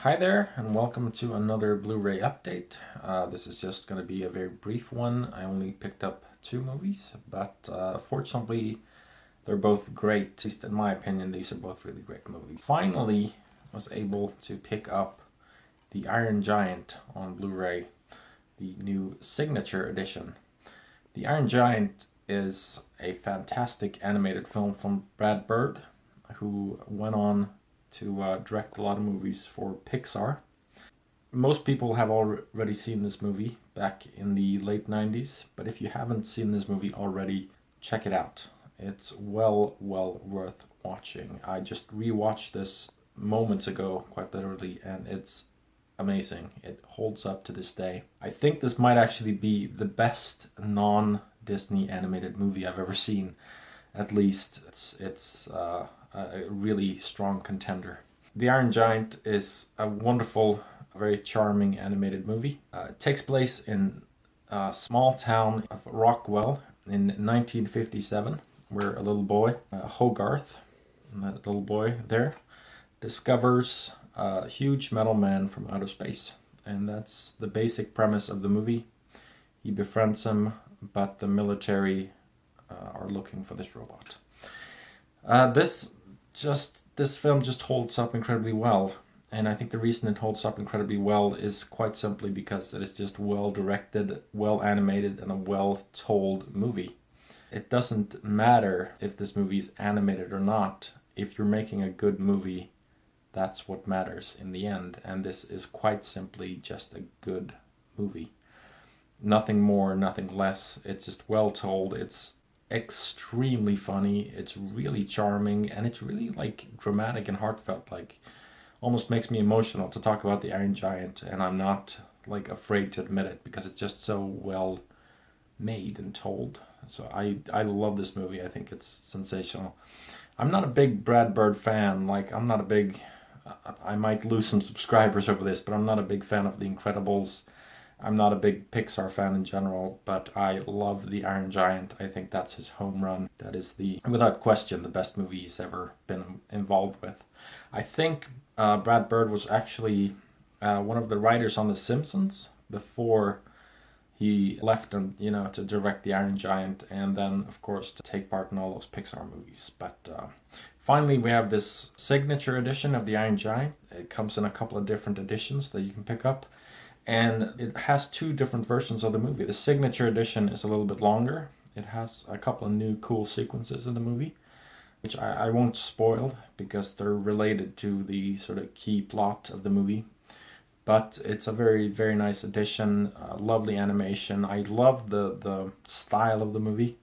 Hi there, and welcome to another Blu-ray update. This is just going to be a very brief one. I only picked up two movies, but fortunately they're both great. At least in my opinion, these are both really great movies. Finally was able to pick up The Iron Giant on Blu-ray, the new signature edition. The Iron Giant is a fantastic animated film from Brad Bird, who went on to direct a lot of movies for Pixar. Most people have already seen this movie back in the late 90s, but if you haven't seen this movie already, check it out. It's well worth watching. I just rewatched this moments ago, quite literally, and it's amazing. It holds up to this day. I think this might actually be the best non-Disney animated movie I've ever seen. At least it's a really strong contender. The Iron Giant is a wonderful, very charming animated movie. It takes place in a small town of Rockwell in 1957, where a little boy, Hogarth, and that little boy there, discovers a huge metal man from outer space. And that's the basic premise of the movie. He befriends him, but the military are looking for this robot. This film just holds up incredibly well, and I think the reason it holds up incredibly well is quite simply because it is just well directed, well animated, and a well told movie. It doesn't matter if this movie is animated or not. If you're making a good movie, that's what matters in the end, and this is quite simply just a good movie. Nothing more, nothing less. It's just well told. It's extremely funny, it's really charming, and it's really like dramatic and heartfelt. Like, almost makes me emotional to talk about the Iron Giant, and I'm not like afraid to admit it because it's just so well made and told. So I love this movie. I think it's sensational. I'm not a big Brad Bird fan. Like, I'm not a big I might lose some subscribers over this, but I'm not a big fan of The Incredibles. I'm not a big Pixar fan in general, but I love The Iron Giant. I think that's his home run. That is, without question, the best movie he's ever been involved with. I think Brad Bird was actually one of the writers on The Simpsons before he left and to direct The Iron Giant, and then of course to take part in all those Pixar movies. But finally, we have this signature edition of The Iron Giant. It comes in a couple of different editions that you can pick up. And it has two different versions of the movie. The signature edition is a little bit longer. It has a couple of new cool sequences in the movie, which I won't spoil because they're related to the sort of key plot of the movie. But it's a very nice edition, lovely animation. I love the style of the movie,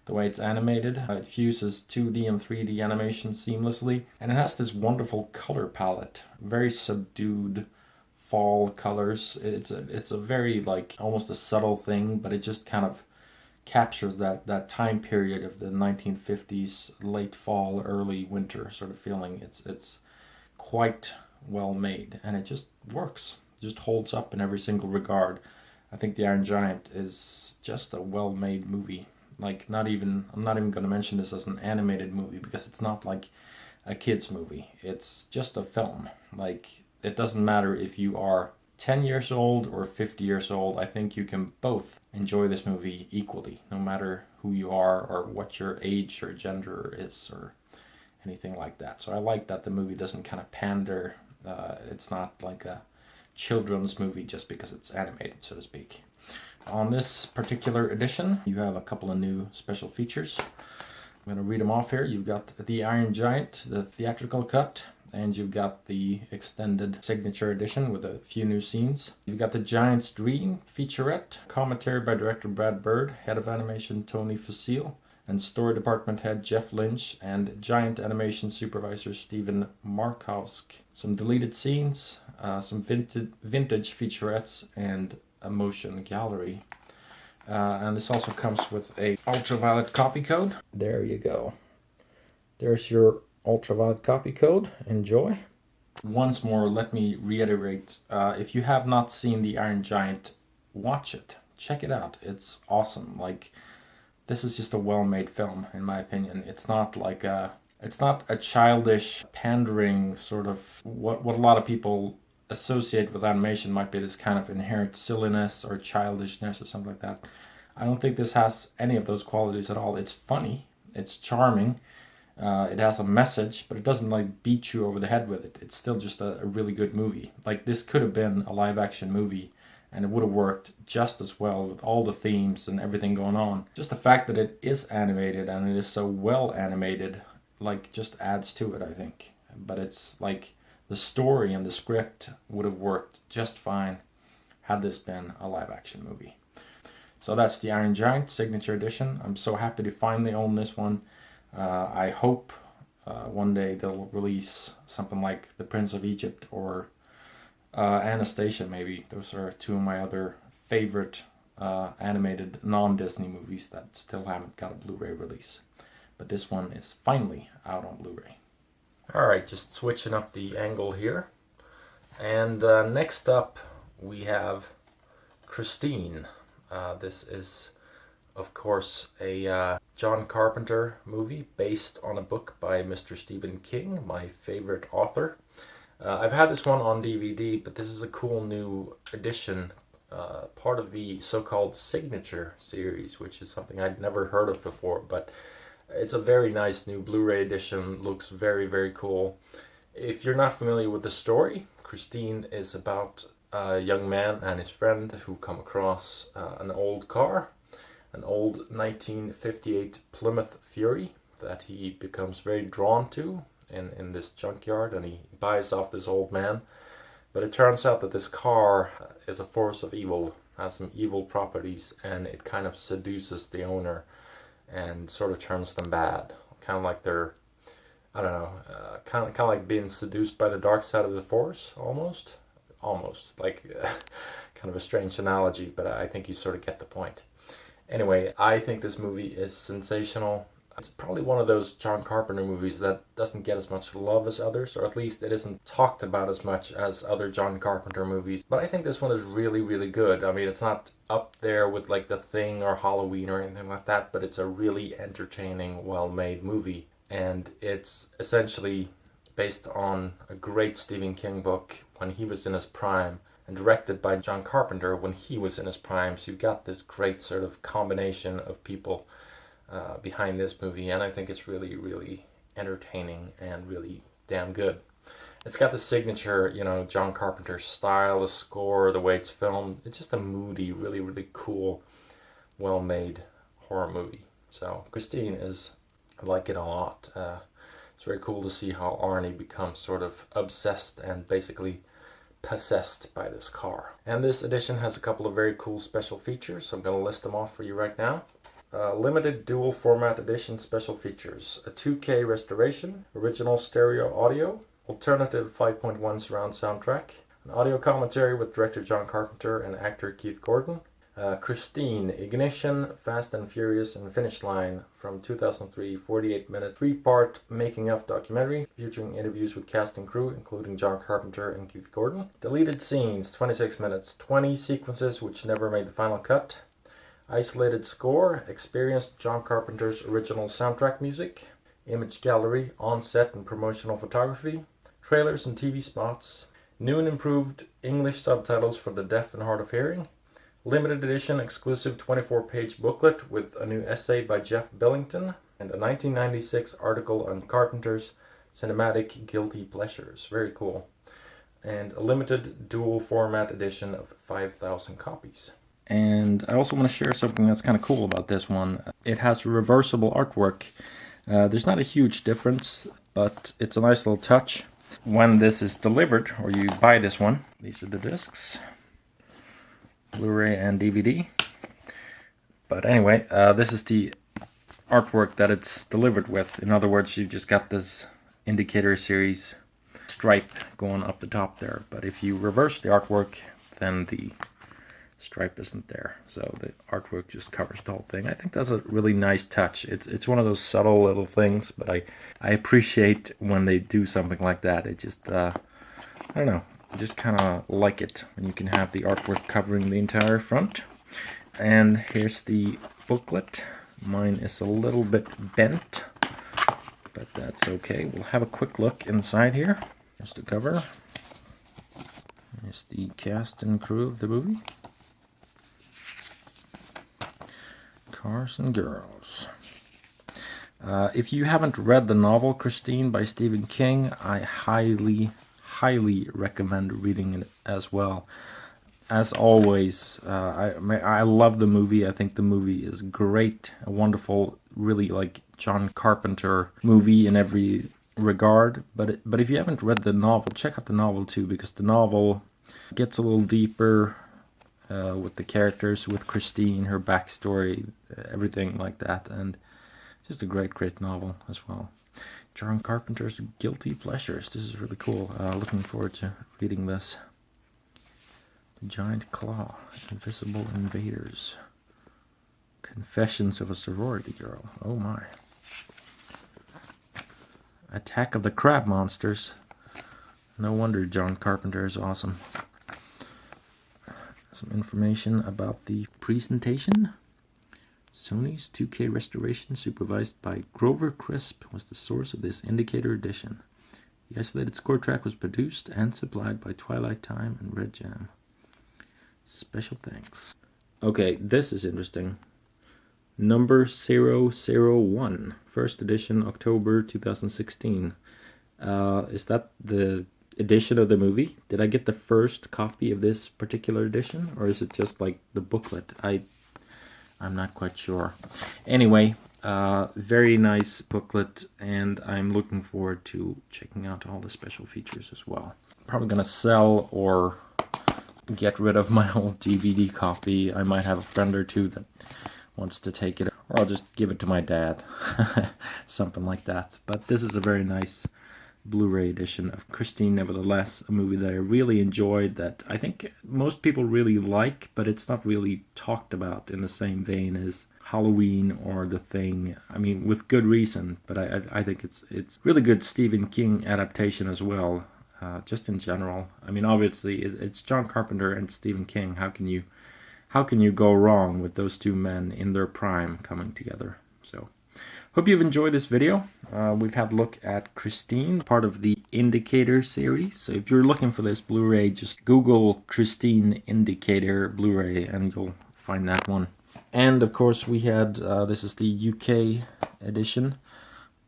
the way it's animated. It fuses 2D and 3D animation seamlessly. And it has this wonderful color palette, very subdued fall colors. It's a very, like, almost a subtle thing, but it just kind of captures that time period of the 1950s, late fall, early winter sort of feeling. It's quite well made, and it just works. It just holds up in every single regard. I think The Iron Giant is just a well-made movie. Like, I'm not even going to mention this as an animated movie because it's not like a kids movie. It's just a film. Like, it doesn't matter if you are 10 years old or 50 years old. I think you can both enjoy this movie equally, no matter who you are or what your age or gender is or anything like that. So I like that the movie doesn't kind of pander. It's not like a children's movie just because it's animated, so to speak. On this particular edition, you have a couple of new special features. I'm going to read them off here. You've got The Iron Giant, the theatrical cut, and you've got the extended signature edition with a few new scenes. You've got the Giant's Dream featurette, commentary by director Brad Bird, head of animation Tony Fusil, and story department head Jeff Lynch, and Giant animation supervisor Steven Markowsk. Some deleted scenes, some vintage featurettes, and a motion gallery. And this also comes with a ultraviolet copy code. There you go. There's your ultraviolet copy code. Enjoy. Once more, let me reiterate, if you have not seen The Iron Giant, watch it. Check it out. It's awesome. Like, this is just a well-made film, in my opinion. It's not like a childish, pandering sort of what a lot of people associate with animation might be this kind of inherent silliness or childishness or something like that. I don't think this has any of those qualities at all. It's funny, it's charming, it has a message, but it doesn't like beat you over the head with it. It's still just a really good movie. Like, this could have been a live action movie and it would have worked just as well with all the themes and everything going on. Just the fact that it is animated and it is so well animated, like, just adds to it, I think. But it's like the story and the script would have worked just fine had this been a live action movie. So that's the Iron Giant Signature Edition. I'm so happy to finally own this one. I hope one day they'll release something like The Prince of Egypt or Anastasia, maybe. Those are two of my other favorite animated non-Disney movies that still haven't got a Blu-ray release. But this one is finally out on Blu-ray. Alright, just switching up the angle here. And next up we have Christine. This is, of course, a John Carpenter movie based on a book by Mr. Stephen King, my favorite author. I've had this one on DVD, but this is a cool new edition, part of the so-called Signature series, which is something I'd never heard of before, but it's a very nice new Blu-ray edition, looks very, very cool. If you're not familiar with the story, Christine is about a young man and his friend who come across an old car, an old 1958 Plymouth Fury that he becomes very drawn to in this junkyard, and he buys off this old man. But it turns out that this car is a force of evil, has some evil properties, and it kind of seduces the owner and sort of turns them bad. Kind of like they're, I don't know, kind of like being seduced by the dark side of the force, almost. Like kind of a strange analogy, but I think you sort of get the point. Anyway, I think this movie is sensational. It's probably one of those John Carpenter movies that doesn't get as much love as others, or at least it isn't talked about as much as other John Carpenter movies. But I think this one is really, really good. I mean, it's not up there with like The Thing or Halloween or anything like that, but it's a really entertaining, well-made movie. And it's essentially based on a great Stephen King book when he was in his prime, and directed by John Carpenter when he was in his prime. So you've got this great sort of combination of people behind this movie, and I think it's really, really entertaining and really damn good. It's got the signature, John Carpenter style, the score, the way it's filmed. It's just a moody, really, really cool, well-made horror movie. So Christine I like it a lot. It's very cool to see how Arnie becomes sort of obsessed and basically possessed by this car. And this edition has a couple of very cool special features, so I'm going to list them off for you right now. Limited dual format edition special features: a 2K restoration, original stereo audio, alternative 5.1 surround soundtrack, an audio commentary with director John Carpenter and actor Keith Gordon, Christine, Ignition, Fast and Furious and Finish Line from 2003, 48-minute 3-part making-of documentary featuring interviews with cast and crew including John Carpenter and Keith Gordon, deleted scenes, 26 minutes, 20 sequences which never made the final cut, isolated score, experienced John Carpenter's original soundtrack music, image gallery, on-set and promotional photography, trailers and TV spots, new and improved English subtitles for the deaf and hard of hearing, limited edition exclusive 24-page booklet with a new essay by Jeff Billington, and a 1996 article on Carpenter's cinematic guilty pleasures. Very cool. And a limited dual format edition of 5,000 copies. And I also want to share something that's kind of cool about this one. It has reversible artwork. There's not a huge difference, but it's a nice little touch. When this is delivered, or you buy this one, these are the discs, Blu-ray and DVD. But anyway, this is the artwork that it's delivered with. In other words, you just got this indicator series stripe going up the top there. But if you reverse the artwork, then the stripe isn't there, so the artwork just covers the whole thing. I think that's a really nice touch. It's one of those subtle little things, but I appreciate when they do something like that. It just I don't know, I just kind of like it when you can have the artwork covering the entire front. And here's the booklet. Mine is a little bit bent, but that's okay. We'll have a quick look inside here. Here's the cover. Here's the cast and crew of the movie. Cars and girls. If you haven't read the novel Christine by Stephen King, I highly recommend reading it as well. As always, I love the movie. I think the movie is great, a wonderful, really like John Carpenter movie in every regard. But if you haven't read the novel, check out the novel too, because the novel gets a little deeper with the characters, with Christine, her backstory, everything like that, and just a great novel as well. John Carpenter's Guilty Pleasures. This is really cool. Looking forward to reading this. The Giant Claw, Invisible Invaders, Confessions of a Sorority Girl. Oh my. Attack of the Crab Monsters. No wonder John Carpenter is awesome. Some information about the presentation. Sony's 2K restoration, supervised by Grover Crisp, was the source of this indicator edition. The isolated score track was produced and supplied by Twilight Time and Red Jam. Special thanks. Okay, this is interesting. Number 001, first edition, October 2016. Is that the edition of the movie? Did I get the first copy of this particular edition, or is it just like the booklet? I'm not quite sure. Anyway, very nice booklet, and I'm looking forward to checking out all the special features as well. Probably gonna sell or get rid of my old DVD copy. I might have a friend or two that wants to take it, or I'll just give it to my dad. Something like that. But this is a very nice Blu-ray edition of Christine, nevertheless, a movie that I really enjoyed, that I think most people really like, but it's not really talked about in the same vein as Halloween or The Thing. I mean, with good reason, but I think it's really good Stephen King adaptation as well, just in general. I mean, obviously it's John Carpenter and Stephen King. How can you go wrong with those two men in their prime coming together? So hope you've enjoyed this video. We've had a look at Christine, part of the Indicator series. So if you're looking for this Blu-ray, just Google Christine Indicator Blu-ray and you'll find that one. And of course we had, this is the UK edition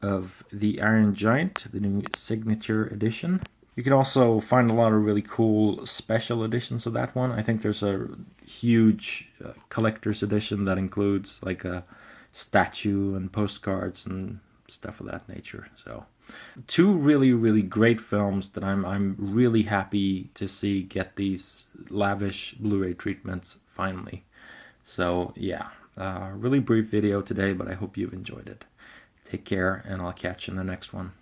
of The Iron Giant, the new signature edition. You can also find a lot of really cool special editions of that one. I think there's a huge collector's edition that includes like a statue and postcards and stuff of that nature. So two really great films that I'm really happy to see get these lavish Blu-ray treatments finally. So yeah, really brief video today, but I hope you've enjoyed it. Take care, and I'll catch you in the next one.